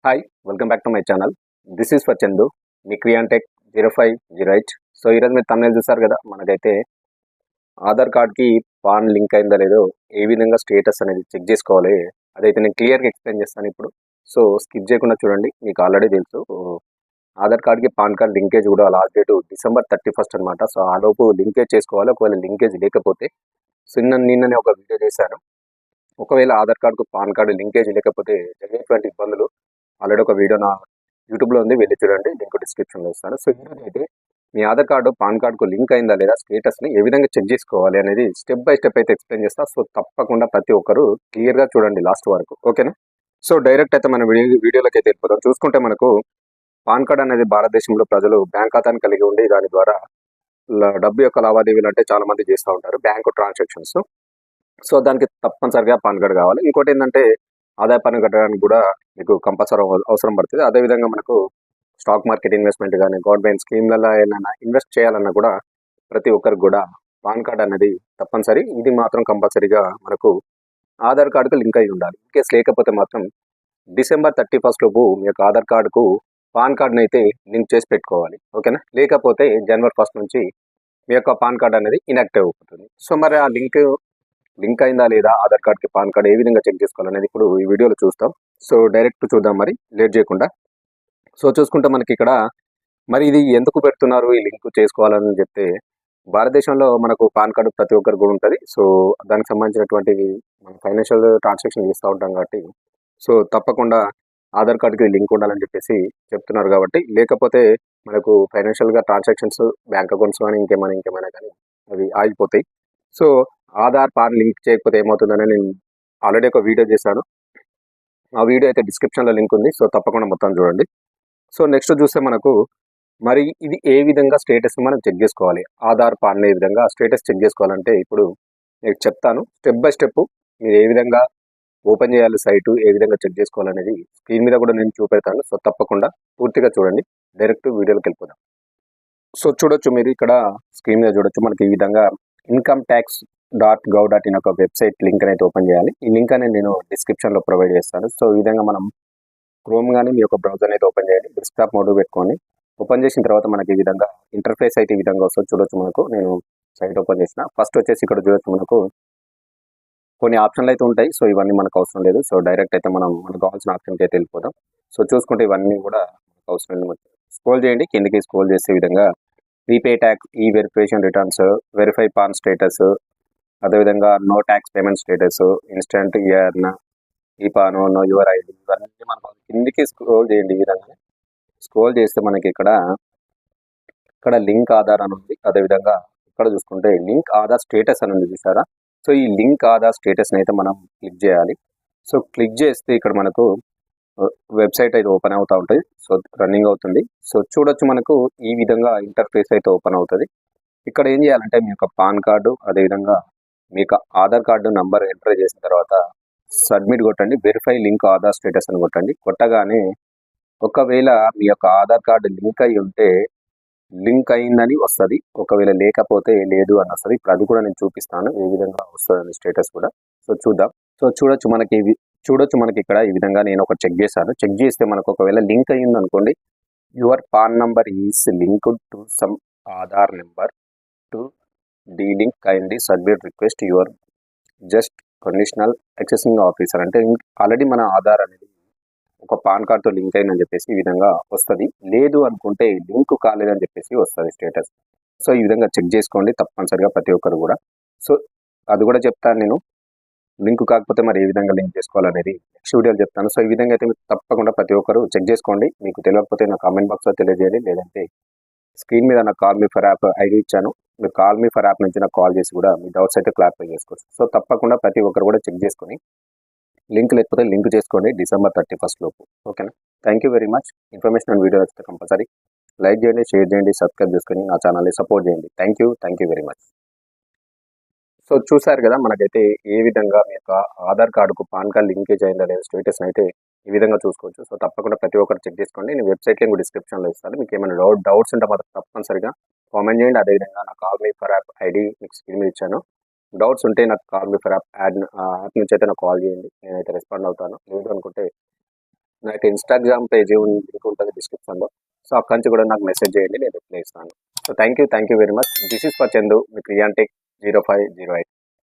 Hi welcome back to my channel. This is for Chandu, మీ క్రియాంటెక్ 0508. So ఈరోజు మీరు తమిళ చూస్తారు కదా, మనకైతే ఆధార్ కార్డ్కి పాన్ లింక్ అయిందా లేదో ఏ విధంగా స్టేటస్ అనేది చెక్ చేసుకోవాలి అదైతే నేను క్లియర్గా ఎక్స్ప్లెయిన్ చేస్తాను ఇప్పుడు. సో స్కిప్ చేయకుండా చూడండి, మీకు ఆల్రెడీ తెలుసు ఆధార్ కార్డ్కి పాన్ కార్డ్ లింకేజ్ కూడా లాస్ట్ డేట్ December 31 అనమాట. సో ఆ లోపు లింకేజ్ చేసుకోవాలి. ఒకవేళ లింకేజ్ లేకపోతే నిన్ననే ఒక వీడియో చేశాను. ఒకవేళ ఆధార్ కార్డుకు పాన్ కార్డు లింకేజ్ లేకపోతే జరిగేటువంటి ఇబ్బందులు ఆల్రెడీ ఒక వీడియో నా యూట్యూబ్లో ఉంది, వెళ్ళి చూడండి, లింక్ డిస్క్రిప్షన్లో ఇస్తాను. సో ఈరోజు అయితే మీ ఆధార్ కార్డు పాన్ కార్డుకు లింక్ అయిందా లేదా స్టేటస్ని ఏ విధంగా చెక్ చేసుకోవాలి అనేది స్టెప్ బై స్టెప్ అయితే ఎక్స్ప్లెయిన్ చేస్తా. సో తప్పకుండా ప్రతి ఒక్కరు క్లియర్గా చూడండి లాస్ట్ వరకు, ఓకేనా? సో డైరెక్ట్ అయితే మన వీడియోలోకి అయితే వెళ్ళిపోతాం. చూసుకుంటే మనకు పాన్ కార్డ్ అనేది భారతదేశంలో ప్రజలు బ్యాంక్ ఖాతాను కలిగి ఉండి దాని ద్వారా డబ్బు యొక్క లావాదేవీలు అంటే చాలా మంది చేస్తూ ఉంటారు, బ్యాంకు ట్రాన్సాక్షన్స్. సో దానికి తప్పనిసరిగా పాన్ కార్డ్ కావాలి. ఇంకోటి ఏంటంటే ఆదాయ పన్ను కట్టడానికి కూడా మీకు కంపల్సరీ అవసరం పడుతుంది. అదేవిధంగా మనకు స్టాక్ మార్కెట్ ఇన్వెస్ట్మెంట్ కానీ గవర్నమెంట్ స్కీమ్లలో ఏమైనా ఇన్వెస్ట్ చేయాలన్నా కూడా ప్రతి ఒక్కరికి కూడా పాన్ కార్డ్ అనేది తప్పనిసరి. ఇది మాత్రం కంపల్సరీగా మనకు ఆధార్ కార్డుకు లింక్ అయి ఉండాలి. ఇన్కేస్ లేకపోతే మాత్రం December 31 లోపు మీ యొక్క ఆధార్ కార్డుకు పాన్ కార్డుని అయితే లింక్ చేసి పెట్టుకోవాలి, ఓకేనా? లేకపోతే January 1 నుంచి మీ యొక్క పాన్ కార్డ్ అనేది ఇన్యాక్టివ్ అయిపోతుంది. సో మరి ఆ లింక్ అయిందా లేదా ఆధార్ కార్డ్కి పాన్ కార్డ్ ఏ విధంగా చెక్ చేసుకోవాలనేది ఇప్పుడు ఈ వీడియోలో చూస్తాం. సో డైరెక్ట్ చూద్దాం మరి లేట్ చేయకుండా. సో చూసుకుంటే మనకి ఇక్కడ మరి ఇది ఎందుకు పెడుతున్నారు ఈ లింక్ చేసుకోవాలని చెప్తే, భారతదేశంలో మనకు పాన్ కార్డు ప్రతి ఒక్కరికి కూడా ఉంటుంది. సో దానికి సంబంధించినటువంటి మనం ఫైనాన్షియల్ ట్రాన్సాక్షన్ చేస్తూ ఉంటాం కాబట్టి సో తప్పకుండా ఆధార్ కార్డుకి లింక్ ఉండాలని చెప్పేసి చెప్తున్నారు. కాబట్టి లేకపోతే మనకు ఫైనాన్షియల్గా ట్రాన్సాక్షన్స్ బ్యాంక్ అకౌంట్స్ కానీ ఇంకేమైనా కానీ అవి ఆగిపోతాయి. సో ఆధార్ పాన్ లింక్ చేయకపోతే ఏమవుతుందని నేను ఆల్రెడీ ఒక వీడియో చేశాను. ఆ వీడియో అయితే డిస్క్రిప్షన్లో లింక్ ఉంది. సో తప్పకుండా మొత్తం చూడండి. సో నెక్స్ట్ చూస్తే మనకు మరి ఇది ఏ విధంగా స్టేటస్ మనం చెక్ చేసుకోవాలి, ఆధార్ పాన్ ఏ విధంగా స్టేటస్ చెక్ చేసుకోవాలంటే ఇప్పుడు నేను చెప్తాను స్టెప్ బై స్టెప్. మీరు ఏ విధంగా ఓపెన్ చేయాలి సైటు, ఏ విధంగా చెక్ చేసుకోవాలనేది స్క్రీన్ మీద కూడా నేను చూపెడతాను. సో తప్పకుండా పూర్తిగా చూడండి. డైరెక్ట్ వీడియోలోకి వెళ్ళిపోదాం. సో చూడొచ్చు, మీరు ఇక్కడ స్క్రీన్ మీద చూడొచ్చు, మనకి ఈ విధంగా incometax.gov.in ఒక వెబ్సైట్ లింక్ అయితే ఓపెన్ చేయాలి. ఈ లింక్ అనేది నేను డిస్క్రిప్షన్లో ప్రొవైడ్ చేస్తాను. సో ఈ విధంగా మనం క్రోమ్ కానీ మీ యొక్క బ్రౌజర్ అయితే ఓపెన్ చేయండి. డెస్క్టాప్ మోడ్ పెట్టుకోండి. ఓపెన్ చేసిన తర్వాత మనకి ఈ విధంగా ఇంటర్ఫేస్ అయితే ఈ విధంగా వస్తుంది. చూడొచ్చు, మనకు నేను సైట్ ఓపెన్ చేసిన ఫస్ట్ వచ్చేసి ఇక్కడ చూడొచ్చు, మనకు కొన్ని ఆప్షన్లు అయితే ఉంటాయి. సో ఇవన్నీ మనకు అవసరం లేదు. సో డైరెక్ట్ అయితే మనకు కావాల్సిన ఆప్షన్కి అయితే వెళ్ళిపోదాం. సో చూసుకుంటే ఇవన్నీ కూడా మనకు అవసరం లేదు. స్క్రోల్ చేయండి, కిందకి స్క్రోల్ చేసే విధంగా prepay tax, e verification returns, verify PAN status, అదేవిధంగా know tax payment status, instant earn, e PAN, no your ID, ఇవన్నీ మనకు కిందికి స్క్రోల్ చేయండి. ఈ విధంగా స్క్రోల్ చేస్తే మనకి ఇక్కడ లింక్ ఆధార్ అని ఉంది. అదేవిధంగా ఇక్కడ చూసుకుంటే లింక్ ఆధార్ స్టేటస్ అని ఉంది, చూసారా? సో ఈ లింక్ ఆధార్ స్టేటస్ని అయితే మనం క్లిక్ చేయాలి. సో క్లిక్ చేస్తే ఇక్కడ మనకు వెబ్సైట్ అయితే ఓపెన్ అవుతూ ఉంటుంది. సో రన్నింగ్ అవుతుంది. సో చూడొచ్చు, మనకు ఈ విధంగా ఇంటర్ఫేస్ అయితే ఓపెన్ అవుతుంది. ఇక్కడ ఏం చేయాలంటే మీ యొక్క పాన్ కార్డు, అదేవిధంగా మీ యొక్క ఆధార్ కార్డు నంబర్ ఎంటర్ చేసిన తర్వాత సబ్మిట్ కొట్టండి. వెరిఫై లింక్ ఆధార్ స్టేటస్ అని కొట్టండి. కొట్టగానే ఒకవేళ మీ యొక్క ఆధార్ కార్డు లింక్ అయి ఉంటే లింక్ అయిందని వస్తుంది, ఒకవేళ లేకపోతే లేదు అని వస్తుంది. ఇప్పుడు అది కూడా నేను చూపిస్తాను ఏ విధంగా వస్తుందని స్టేటస్ కూడా. సో చూద్దాం. సో చూడొచ్చు, మనకి ఇక్కడ ఈ విధంగా నేను ఒక చెక్ చేశాను. చెక్ చేస్తే మనకు ఒకవేళ లింక్ అయ్యింది అనుకోండి, your pan number is linked to some Aadhaar number to delink kindly submit request your just conditional accessing officer. అంటే ఆల్రెడీ మన ఆధార్ అనేది ఒక పాన్ కార్డ్తో లింక్ అయిందని చెప్పేసి ఈ విధంగా వస్తుంది. లేదు అనుకుంటే లింక్ కాలేదని చెప్పేసి వస్తుంది స్టేటస్. సో ఈ విధంగా చెక్ చేసుకోండి తప్పనిసరిగా ప్రతి ఒక్కరు కూడా. సో అది కూడా చెప్తాను నేను, లింక్ కాకపోతే మరి ఏ విధంగా లింక్ చేసుకోవాలనేది నెక్స్ట్ వీడియోలో చెప్తాను. సో ఈ విధంగా అయితే మీరు తప్పకుండా ప్రతి ఒక్కరు చెక్ చేసుకోండి. మీకు తెలియకపోతే నా కామెంట్ బాక్స్లో తెలియజేయండి, లేదంటే స్క్రీన్ మీద నాకు call me for app ID ఇచ్చాను, మీరు కాల్ మీ ఫర్ యాప్ నుంచి నాకు కాల్ చేసి కూడా మీ డౌట్స్ అయితే క్లారిఫై చేసుకోవచ్చు. సో తప్పకుండా ప్రతి ఒక్కరు కూడా చెక్ చేసుకొని లింక్ లేకపోతే లింక్ చేసుకోండి December 31 లోపు, ఓకేనా? Thank you very much. Information and video వస్తే కంపల్సరీ లైక్ చేయండి, షేర్ చేయండి, సబ్స్క్రైబ్ చేసుకొని నా ఛానల్ని సపోర్ట్ చేయండి. Thank you very much. So చూసారు కదా, మనకైతే ఏ విధంగా మీ యొక్క ఆధార్ కార్డుకు పాన్ కార్డ్ లింకేజ్ అయిందా లేదా స్టేటస్ అయితే ఈ విధంగా చూసుకోవచ్చు. సో తప్పకుండా ప్రతి ఒక్కరు చెక్ చేసుకోండి. నేను వెబ్సైట్ లింక్ డిస్క్రిప్షన్లో ఇస్తాను. మీకు ఏమైనా డౌట్స్ ఉంటే మాత్రం తప్పనిసరిగా కామెంట్ చేయండి. అదేవిధంగా నా call me for app ID మీకు స్క్రీన్ మీద ఇచ్చాను. డౌట్స్ ఉంటే నాకు కాల్ మీ ఫర్ యాప్ నుంచి అయితే నాకు కాల్ చేయండి, నేనైతే రెస్పాండ్ అవుతాను. లేదు అనుకుంటే నాకు ఇన్స్టాగ్రామ్ పేజ్ లింక్ ఉంటుంది డిస్క్రిప్షన్లో. సో అక్కడి నుంచి కూడా నాకు మెసేజ్ చేయండి, నేను రిప్లై ఇస్తాను. So thank you very much. This is for Chandu మీ క్రియాంటెక్ 0508.